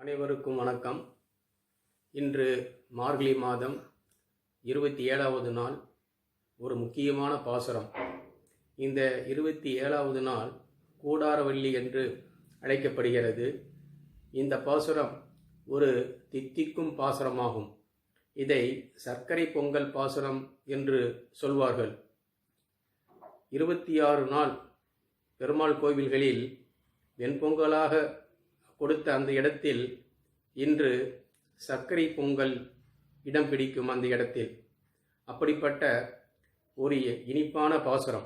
அனைவருக்கும் வணக்கம். இன்று மார்கழி மாதம் 27வது நாள், ஒரு முக்கியமான பாசுரம். இந்த 27வது நாள் கூடாரவள்ளி என்று அழைக்கப்படுகிறது. இந்த பாசுரம் ஒரு தித்திக்கும் பாசுரமாகும். இதை சர்க்கரை பொங்கல் பாசுரம் என்று சொல்வார்கள். 26 நாள் பெருமாள் கோவில்களில் வெண்பொங்கலாக கொடுத்த அந்த இடத்தில் இன்று சர்க்கரை பொங்கல் இடம் பிடிக்கும். அந்த இடத்தில் அப்படிப்பட்ட ஒரு இனிப்பான பாசுரம்.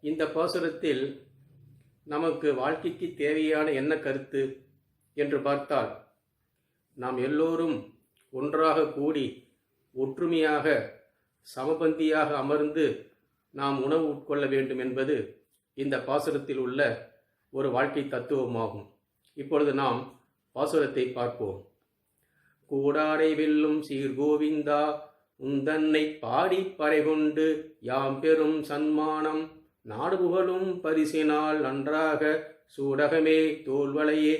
இந்த பாசுரத்தில் நமக்கு வாழ்க்கைக்கு தேவையான என்ன கருத்து என்று பார்த்தால், நாம் எல்லோரும் ஒன்றாக கூடி ஒற்றுமையாக சமபந்தியாக அமர்ந்து நாம் உணவு உட்கொள்ள வேண்டும் என்பது இந்த பாசுரத்தில் உள்ள ஒரு வாழ்க்கை தத்துவமாகும். இப்பொழுது நாம் பாசுரத்தை பார்ப்போம். கூடாரை வெல்லும் சீர்கோவிந்தா, உந்தன்னை பாடி பறைகொண்டு யாம் பெரும் சன்மானம், நாடு புகழும் பரிசினால் நன்றாக சூடகமே தோல்வளையே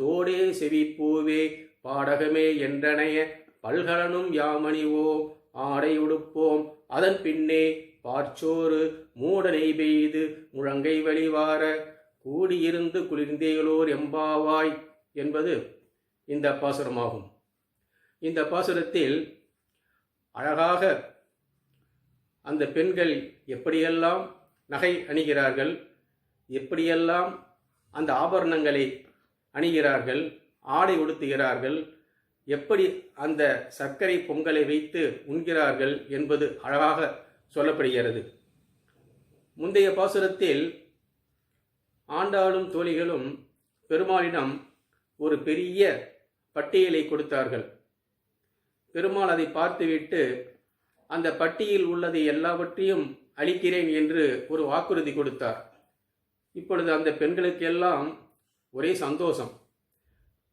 தோடே செவிப்பூவே பாடகமே என்றனைய பல்கலனும் யாமணிவோம் ஆடை உடுப்போம், அதன் பின்னே பார்ச்சோறு மூடனை பெய்து முழங்கை வழிவார கூடியிருந்து குளிர்ந்தேலோர் எம்பாவாய் என்பது இந்த பாசுரமாகும். இந்த பாசுரத்தில் அழகாக அந்த பெண்கள் எப்படியெல்லாம் நகை அணிகிறார்கள், எப்படியெல்லாம் அந்த ஆபரணங்களை அணிகிறார்கள், ஆடை உடுத்துகிறார்கள், எப்படி அந்த சர்க்கரை பொங்கலை வைத்து உண்கிறார்கள் என்பது அழகாக சொல்லப்படுகிறது. முந்தைய பாசுரத்தில் ஆண்டாளும் தோழிகளும் பெருமாளிடம் ஒரு பெரிய பட்டியலை கொடுத்தார்கள். பெருமாள் அதை பார்த்துவிட்டு அந்த பட்டியலில் உள்ளதை எல்லாவற்றையும் அளிக்கிறேன் என்று ஒரு வாக்குறுதி கொடுத்தார். இப்பொழுது அந்த பெண்களுக்கெல்லாம் ஒரே சந்தோஷம்.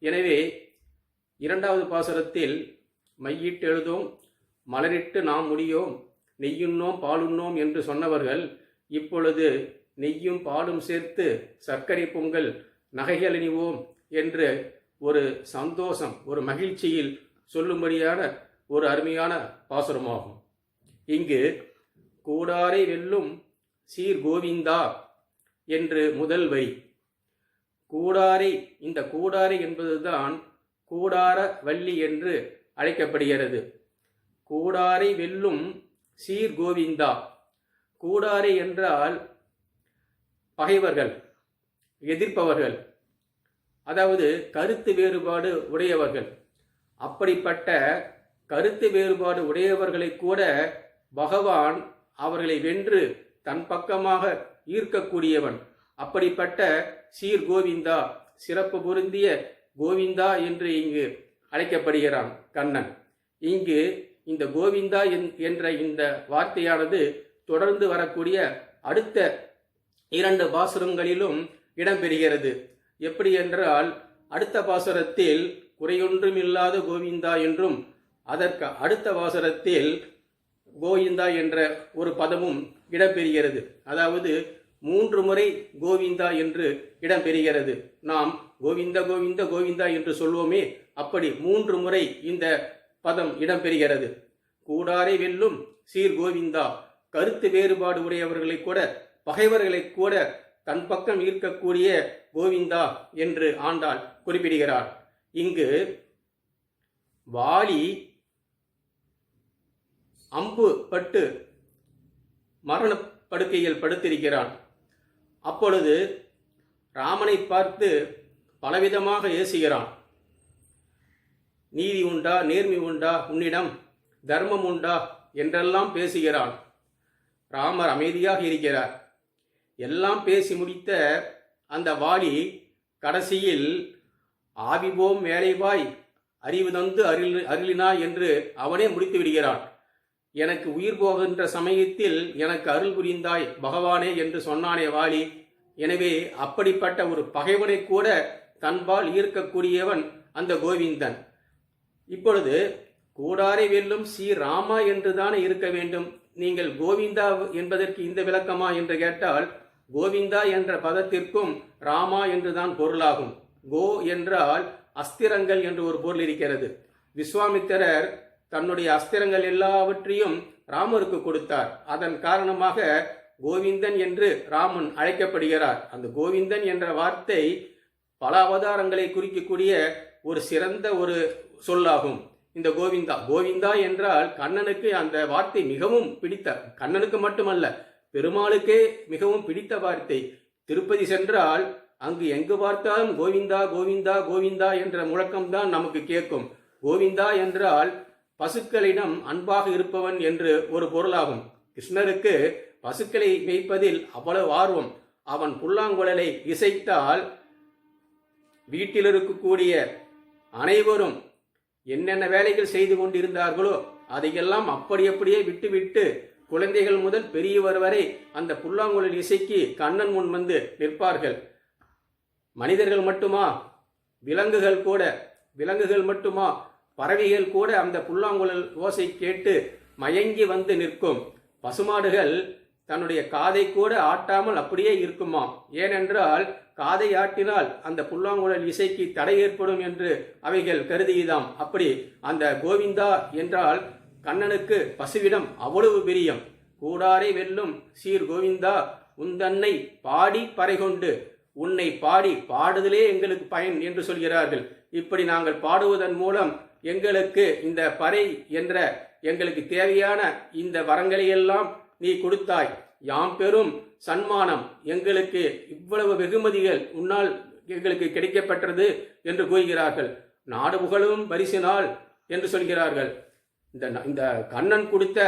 எனவே 2வது பாசுரத்தில் மையிட்டு எழுதோம் மலரிட்டு நாம் முடியோம் நெய்யுண்ணோம் பாலுண்ணோம் என்று சொன்னவர்கள் இப்பொழுது நெய்யும் பாலும் சேர்த்து சர்க்கரை பொங்கல் நகைகள் அணிவோம் என்று ஒரு சந்தோஷம், ஒரு மகிழ்ச்சியில் சொல்லும்படியான ஒரு அருமையான பாசுரமாகும். இங்கு கூடாரை வெல்லும் சீர் கோவிந்தா என்று முதல் வரி. கூடாரை, இந்த கூடாரை என்பதுதான் கூடார வள்ளி என்று அழைக்கப்படுகிறது. கூடாரை வெல்லும் சீர் கோவிந்தா. கூடாரை என்றால் பகைவர்கள், எதிர்ப்பவர்கள், அதாவது கருத்து வேறுபாடு உடையவர்கள். அப்படிப்பட்ட கருத்து வேறுபாடு உடையவர்களை கூட பகவான் அவர்களை வென்று தன் பக்கமாக ஈர்க்கக்கூடியவன். அப்படிப்பட்ட சீர் கோவிந்தா, சிறப்பு பொருந்திய கோவிந்தா என்று இங்கு அழைக்கப்படுகிறான் கண்ணன். இங்கு இந்த கோவிந்தா என்ற இந்த வார்த்தையானது தொடர்ந்து வரக்கூடிய அடுத்த 2 பாசுரங்களிலும் இடம்பெறுகிறது. எப்படி என்றால், அடுத்த பாசுரத்தில் குறையொன்றுமில்லாத கோவிந்தா என்றும், அதற்கு அடுத்த பாசுரத்தில் கோவிந்தா என்ற ஒரு பதமும் இடம்பெறுகிறது. அதாவது 3 முறை கோவிந்தா என்று இடம்பெறுகிறது. நாம் கோவிந்த கோவிந்த கோவிந்தா என்று சொல்வோமே, அப்படி 3 முறை இந்த பதம் இடம்பெறுகிறது. கூடாரை வெல்லும் சீர் கோவிந்தா, கருத்து வேறுபாடு உடையவர்களை கூட, பகைவர்களை கூட தன் பக்கம் ஈர்க்கக்கூடிய கோவிந்தா என்று ஆண்டாள் குறிப்பிடுகிறார். இங்கு வாலி அம்பு பட்டு மரணப்படுக்கையில் படுத்திருக்கிறான். அப்பொழுது ராமனை பார்த்து பலவிதமாக ஏசுகிறான். நீதி உண்டா, நேர்மை உண்டா, உன்னிடம் தர்மம் உண்டா என்றெல்லாம் பேசுகிறான். ராமர் அமைதியாக இருக்கிறார். எல்லாம் பேசி முடித்த அந்த வாலி கடைசியில் ஆவிபோம் வேலைவாய் அறிவு தந்து அருளினாய் என்று அவனே முடித்து விடுகிறான். எனக்கு உயிர் போகின்ற சமயத்தில் எனக்கு அருள் புரிந்தாய் பகவானே என்று சொன்னானே வாலி. எனவே அப்படிப்பட்ட ஒரு பகைவனை கூட தன்பால் ஈர்க்கக்கூடியவன் அந்த கோவிந்தன். இப்பொழுது கூடாரை வெல்லும் ஸ்ரீராமா என்றுதானே இருக்க வேண்டும். நீங்கள் கோவிந்தா என்பதற்கு இந்த விளக்கமா என்று கேட்டால், கோவிந்தா என்ற பதத்திற்கும் ராமா என்றுதான் பொருளாகும். கோ என்றால் அஸ்திரங்கள் என்று ஒரு பொருள் இருக்கிறது. விஸ்வாமித்திரர் தன்னுடைய அஸ்திரங்கள் எல்லாவற்றையும் ராமருக்கு கொடுத்தார். அதன் காரணமாக கோவிந்தன் என்று ராமன் அழைக்கப்படுகிறார். அந்த கோவிந்தன் என்ற வார்த்தை பல அவதாரங்களை குறிக்கக்கூடிய ஒரு சிறந்த ஒரு சொல்லாகும். இந்த கோவிந்தா கோவிந்தா என்றால் கண்ணனுக்கு அந்த வார்த்தை மிகவும் பிடித்த, கண்ணனுக்கு மட்டுமல்ல பெருமாளுக்கே மிகவும் பிடித்த வார்த்தை. திருப்பதி சென்றால் அங்கு எங்கு பார்த்தாலும் கோவிந்தா கோவிந்தா கோவிந்தா என்ற முழக்கம்தான் நமக்கு கேட்கும். கோவிந்தா என்றால் பசுக்களிடம் அன்பாக இருப்பவன் என்று ஒரு பொருளாகும். கிருஷ்ணருக்கு பசுக்களை மேய்ப்பதில் அவ்வளவு ஆர்வம். அவன் புல்லாங்குழலை இசைத்தால் வீட்டில் இருக்கக்கூடிய அனைவரும் என்னென்ன வேலைகள் செய்து கொண்டிருந்தார்களோ அதையெல்லாம் அப்படியே விட்டுவிட்டு குழந்தைகள் முதல் பெரியவர் வரை அந்த புல்லாங்குழல் இசைக்கு கண்ணன் முன் வந்து நிற்பார்கள். மனிதர்கள் மட்டுமா, விலங்குகள் மட்டுமா, பறவைகள் கூட அந்த புல்லாங்குழல் ஓசை கேட்டு மயங்கி வந்து நிற்கும். பசுமாடுகள் தன்னுடைய காதை கூட ஆட்டாமல் அப்படியே இருக்குமாம். ஏனென்றால் காதை ஆட்டினால் அந்த புல்லாங்குழல் இசைக்கு தடை ஏற்படும் என்று அவைகள் கருதியதாம். அப்படி அந்த கோவிந்தா என்றால் கண்ணனுக்கு பசுவிடம் அவ்வளவு பிரியம். கூடாரை வெல்லும் சீர் கோவிந்தா உந்தன்னை பாடி பறைகொண்டு உன்னை பாடுதலே எங்களுக்கு பயன் என்று சொல்கிறார்கள். இப்படி நாங்கள் பாடுவதன் மூலம் எங்களுக்கு இந்த பறை என்ற எங்களுக்கு தேவையான இந்த வரங்களையெல்லாம் நீ கொடுத்தாய். யாம் பெரும் சன்மானம், எங்களுக்கு இவ்வளவு வெகுமதிகள் உன்னால் எங்களுக்கு கிடைக்கப்பெற்றது என்று கூறுகிறார்கள். நாடு புகழும் பரிசினால் என்று சொல்கிறார்கள். இந்த கண்ணன் கொடுத்த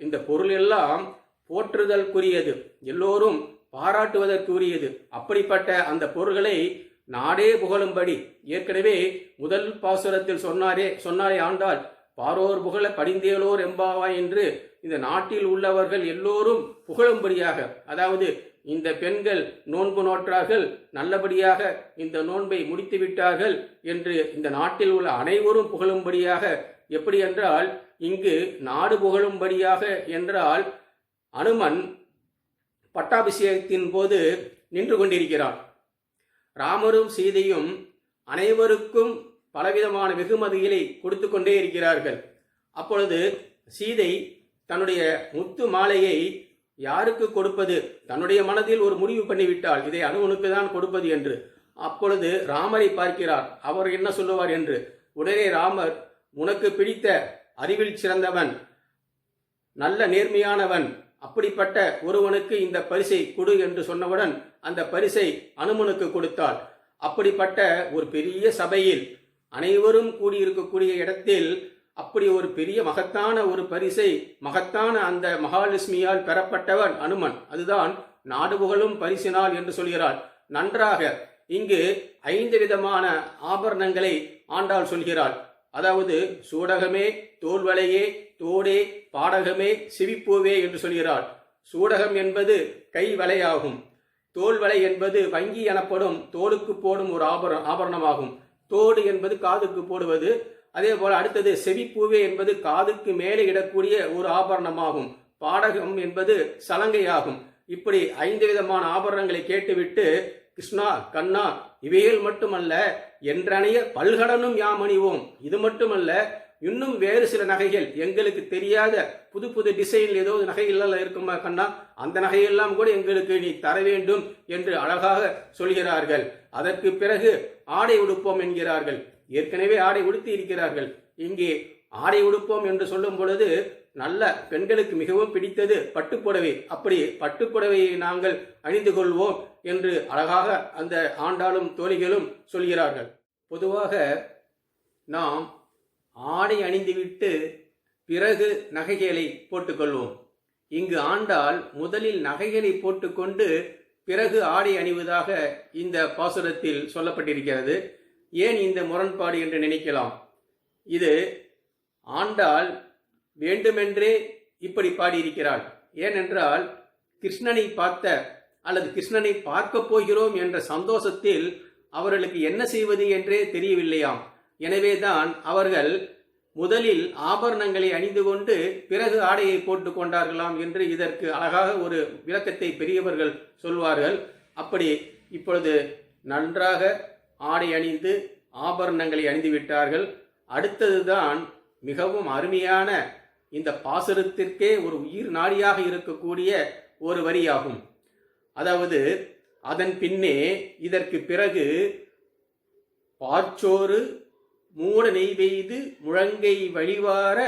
இந்த பொருள் எல்லாம் போற்றுதற்குரியது, எல்லோரும் பாராட்டுவதற்குரியது. அப்படிப்பட்ட அந்த பொருள்களை நாடே புகழும்படி ஏற்கனவே முதல் பாசுரத்தில் சொன்னாரே ஆண்டாள், பாரோர் புகழ படிந்தேலோர் எம்பாவாய் என்று இந்த நாட்டில் உள்ளவர்கள் எல்லோரும் புகழும்படியாக, அதாவது இந்த பெண்கள் நோன்பு நோற்றார்கள், நல்லபடியாக இந்த நோன்பை முடித்து விட்டார்கள் என்று இந்த நாட்டில் உள்ள அனைவரும் புகழும்படியாக. எப்படி என்றால் இங்கு நாடு புகழும்படியாக என்றால் அனுமன் பட்டாபிஷேகத்தின் போது நின்று கொண்டிருக்கிறான். ராமரும் சீதையும் அனைவருக்கும் பலவிதமான வெகுமதிகளை கொடுத்து கொண்டே இருக்கிறார்கள். அப்பொழுது சீதை தன்னுடைய முத்து மாலையை யாருக்கு கொடுப்பது, தன்னுடைய மனதில் ஒரு முடிவு பண்ணிவிட்டால் இதை அனுமனுக்கு தான் கொடுப்பது என்று. அப்பொழுது ராமரை பார்க்கிறார், அவர் என்ன சொல்லுவார் என்று. உடனே ராமர், உனக்கு பிடித்த அறிவில் சிறந்தவன், நல்ல நேர்மையானவன், அப்படிப்பட்ட ஒருவனுக்கு இந்த பரிசை கொடு என்று சொன்னவுடன் அந்த பரிசை அனுமனுக்கு கொடுத்தாள். அப்படிப்பட்ட ஒரு பெரிய சபையில் அனைவரும் கூடியிருக்கக்கூடிய இடத்தில் அப்படி ஒரு பெரிய மகத்தான ஒரு பரிசை, மகத்தான அந்த மகாலட்சுமியால் பெறப்பட்டவன் அனுமன். அதுதான் நாடு புகழும் பரிசினால் என்று சொல்கிறாள். நன்றாக இங்கு 5 விதமான ஆபரணங்களை ஆண்டாள் சொல்கிறாள். அதாவது சூடகமே, தோல்வளையே, தோடே, பாடகமே, சிவிப்பூவே என்று சொல்கிறாள். சூடகம் என்பது கை வளையாகும். தோல்வளை என்பது வங்கி எனப்படும் தோலுக்கு போடும் ஒரு ஆபரணமாகும். தோடு என்பது காதுக்கு போடுவது. அதே போல அடுத்தது செவிப்பூவே என்பது காதுக்கு மேலே இடக்கூடிய ஒரு ஆபரணமாகும். பாடகம் என்பது சலங்கையாகும். இப்படி 5 விதமான ஆபரணங்களை கேட்டுவிட்டு, கிருஷ்ணா கண்ணா இவைகள் மட்டுமல்ல, என்றனைய பல்கடனும் யாம் அணிவோம். இது மட்டுமல்ல, இன்னும் வேறு சில நகைகள் எங்களுக்கு தெரியாத புது புது டிசைனில் ஏதோ நகைகள் இருக்குமா கண்ணா, அந்த நகையெல்லாம் கூட எங்களுக்கு நீ தர வேண்டும் என்று அழகாக சொல்கிறார்கள். அதற்கு பிறகு ஆடை உடுப்போம் என்கிறார்கள். ஏற்கனவே ஆடை உடுத்தி இருக்கிறார்கள். இங்கே ஆடை உடுப்போம் என்று சொல்லும் பொழுது நல்ல பெண்களுக்கு மிகவும் பிடித்தது பட்டுப்புடவை. அப்படி பட்டுப்புடவையை நாங்கள் அணிந்து கொள்வோம் என்று அழகாக அந்த ஆண்டாளும் தோழிகளும் சொல்கிறார்கள். பொதுவாக நாம் ஆடை அணிந்துவிட்டு பிறகு நகைகளை போட்டுக்கொள்வோம். இங்கு ஆண்டாள் முதலில் நகைகளை போட்டுக்கொண்டு பிறகு ஆடை அணிவதாக இந்த பாசுரத்தில் சொல்லப்பட்டிருக்கிறது. ஏன் இந்த முரண்பாடு என்று நினைக்கலாம். இது ஆண்டாள் வேண்டுமென்றே இப்படி பாடியிருக்கிறாள். ஏனென்றால் கிருஷ்ணனை பார்த்த அல்லது கிருஷ்ணனை பார்க்க போகிறோம் என்ற சந்தோஷத்தில் அவர்களுக்கு என்ன செய்வது என்றே தெரியவில்லையாம். எனவேதான் அவர்கள் முதலில் ஆபரணங்களை அணிந்து கொண்டு பிறகு ஆடையை போட்டு கொண்டார்களாம் என்று இதற்கு அழகாக ஒரு விளக்கத்தை பெரியவர்கள் சொல்வார்கள். அப்படி இப்பொழுது நன்றாக ஆடை அணிந்து ஆபரணங்களை அணிந்து விட்டார்கள். அடுத்ததுதான் மிகவும் அருமையான இந்த பாசுரத்திற்கே ஒரு உயிர் நாடியாக இருக்கக்கூடிய ஒரு வரியாகும். அதாவது அதன் பின்னே இதற்கு பிறகு பாற்சோறு மூட நெய்வெய்து முழங்கை வழிவார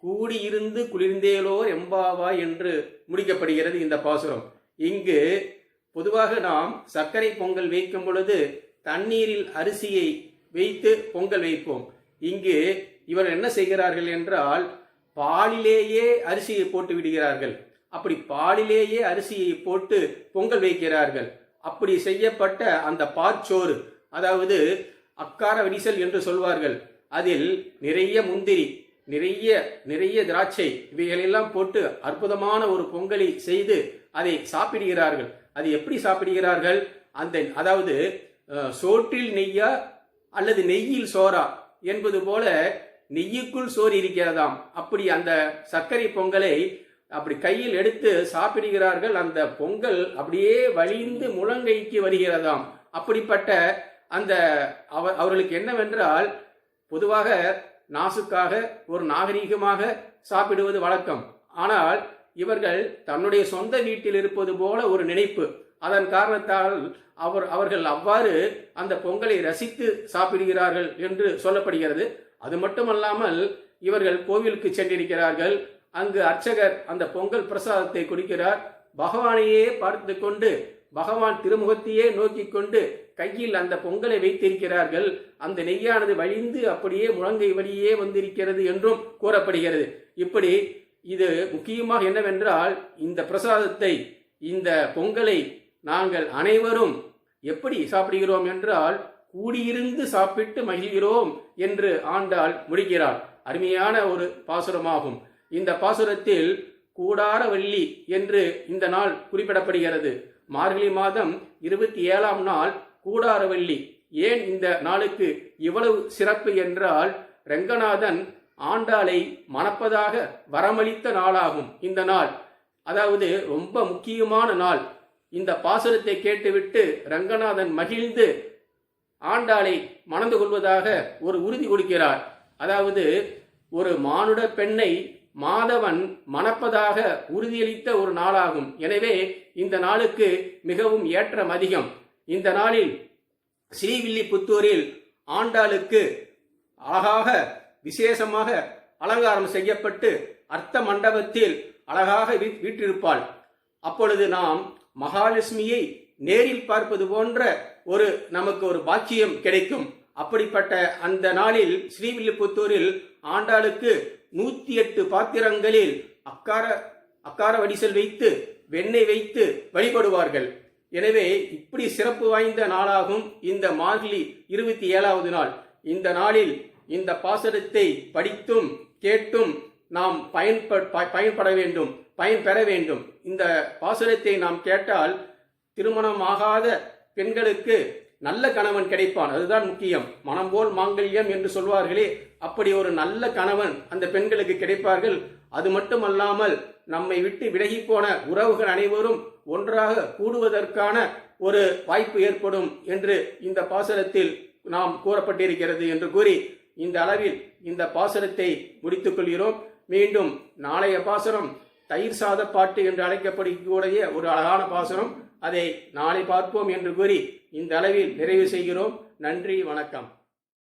கூடியிருந்து குளிர்ந்தேலோர் எம்பாவா என்று முடிக்கப்படுகிறது இந்த பாசுரம். இங்கு பொதுவாக நாம் சர்க்கரை பொங்கல் வைக்கும் பொழுது தண்ணீரில் அரிசியை வைத்து பொங்கல் வைப்போம். இங்கு இவர்கள் என்ன செய்கிறார்கள் என்றால் பாலிலேயே அரிசியை போட்டு விடுகிறார்கள். அப்படி பாலிலேயே அரிசியை போட்டு பொங்கல் வைக்கிறார்கள். அப்படி செய்யப்பட்ட அந்த பாற்சோறு, அதாவது அக்கார வடிசல் என்று சொல்வார்கள், அதில் நிறைய முந்திரி, நிறைய திராட்சை இவைகளெல்லாம் போட்டு அற்புதமான ஒரு பொங்கலை செய்து அதை சாப்பிடுகிறார்கள். அது எப்படி சாப்பிடுகிறார்கள்? அதாவது சோற்றில் நெய்யா அல்லது நெய்யில் சோறா என்பது போல நெய்யுக்குள் சோறு இருக்கிறதாம். அப்படி அந்த சர்க்கரை பொங்கலை அப்படி கையில் எடுத்து சாப்பிடுகிறார்கள். அந்த பொங்கல் அப்படியே வழிந்து முழங்கைக்கு வருகிறதாம். அப்படிப்பட்ட அந்த அவர்களுக்கு என்னவென்றால், பொதுவாக நாசுக்காக ஒரு நாகரீகமாக சாப்பிடுவது வழக்கம். ஆனால் இவர்கள் தன்னுடைய சொந்த வீட்டில் இருப்பது போல ஒரு நினைப்பு. அதன் காரணத்தால் அவர்கள் அவ்வாறு அந்த பொங்கலை ரசித்து சாப்பிடுகிறார்கள் என்று சொல்லப்படுகிறது. அது மட்டுமல்லாமல் இவர்கள் கோவிலுக்கு சென்றிருக்கிறார்கள். அங்கு அர்ச்சகர் அந்த பொங்கல் பிரசாதத்தை கொடுக்கிறார். பகவானையே பார்த்து கொண்டு, பகவான் திருமுகத்தையே நோக்கி கொண்டு கையில் அந்த பொங்கலை வைத்திருக்கிறார்கள். அந்த நெய்யானது வழிந்து அப்படியே முழங்கை வழியே வந்திருக்கிறது என்றும் கூறப்படுகிறது. இப்படி இது முக்கியமாக என்னவென்றால், இந்த பிரசாதத்தை, இந்த பொங்கலை நாங்கள் அனைவரும் எப்படி சாப்பிடுகிறோம் என்றால், கூடியிருந்து சாப்பிட்டு மகிழ்கிறோம் என்று ஆண்டாள் முடிக்கிறார். அருமையான ஒரு பாசுரமாகும். இந்த பாசுரத்தில் கூடாரவள்ளி என்று இந்த நாள் குறிப்பிடப்படுகிறது. மார்கழி மாதம் 27ஆம் நாள் கூடாரவள்ளி. ஏன் இந்த நாளுக்கு இவ்வளவு சிறப்பு என்றால், ரங்கநாதன் ஆண்டாளை மணப்பதாக வரமளித்த நாளாகும் இந்த நாள். அதாவது ரொம்ப முக்கியமான நாள். இந்த பாசுரத்தை கேட்டுவிட்டு ரங்கநாதன் மகிழ்ந்து ஆண்டாளை மணந்து கொள்வதாக ஒரு உறுதி கொடுக்கிறார். அதாவது ஒரு மானுட பெண்ணை மாதவன் மணப்பதாக உறுதியளித்த ஒரு நாளாகும். எனவே இந்த நாளுக்கு மிகவும் ஏற்றம் அதிகம். இந்த நாளில் ஸ்ரீவில்லிபுத்தூரில் ஆண்டாளுக்கு அழகாக விசேஷமாக அலங்காரம் செய்யப்பட்டு அர்த்த மண்டபத்தில் அழகாக வீற்றிருப்பாள். அப்பொழுது நாம் மகாலட்சுமியை நேரில் பார்ப்பது போன்ற நமக்கு ஒரு பாக்கியம் கிடைக்கும். அப்படிப்பட்ட அந்த நாளில் ஸ்ரீவில்லிபுத்தூரில் ஆண்டாளுக்கு 108 பாத்திரங்களில் அக்கார வடிசல் வைத்து வெண்ணெய் வைத்து வழிபடுவார்கள். எனவே இப்படி சிறப்பு வாய்ந்த நாளாகும் இந்த மார்கழி 27வது நாள். இந்த நாளில் இந்த பாசுரத்தை படித்தும் கேட்டும் நாம் பயன்பட வேண்டும், பயன்பெற வேண்டும். இந்த பாசுரத்தை நாம் கேட்டால் திருமணமாகாத பெண்களுக்கு நல்ல கணவன் கிடைப்பான். அதுதான் முக்கியம். மனம் போல் மாங்கல்யம் என்று சொல்வார்களே, அப்படி ஒரு நல்ல கணவன் அந்த பெண்களுக்கு கிடைப்பார்கள். அது மட்டுமல்லாமல் நம்மை விட்டு விலகி போன உறவுகள் அனைவரும் ஒன்றாக கூடுவதற்கான ஒரு வாய்ப்பு ஏற்படும் என்று இந்த பாசுரத்தில் நாம் கூறப்பட்டிருக்கிறது என்று கூறி இந்த அளவில் இந்த பாசுரத்தை முடித்துக் கொள்கிறோம். மீண்டும் நாளைய பாசுரம் தயிர் சாத பாட்டு என்று அழைக்கப்படக்கூடிய ஒரு அழகான பாசுரம். அதை நாளை பார்ப்போம் என்று கூறி இந்த அளவில் நிறைவு செய்கிறோம். நன்றி, வணக்கம்.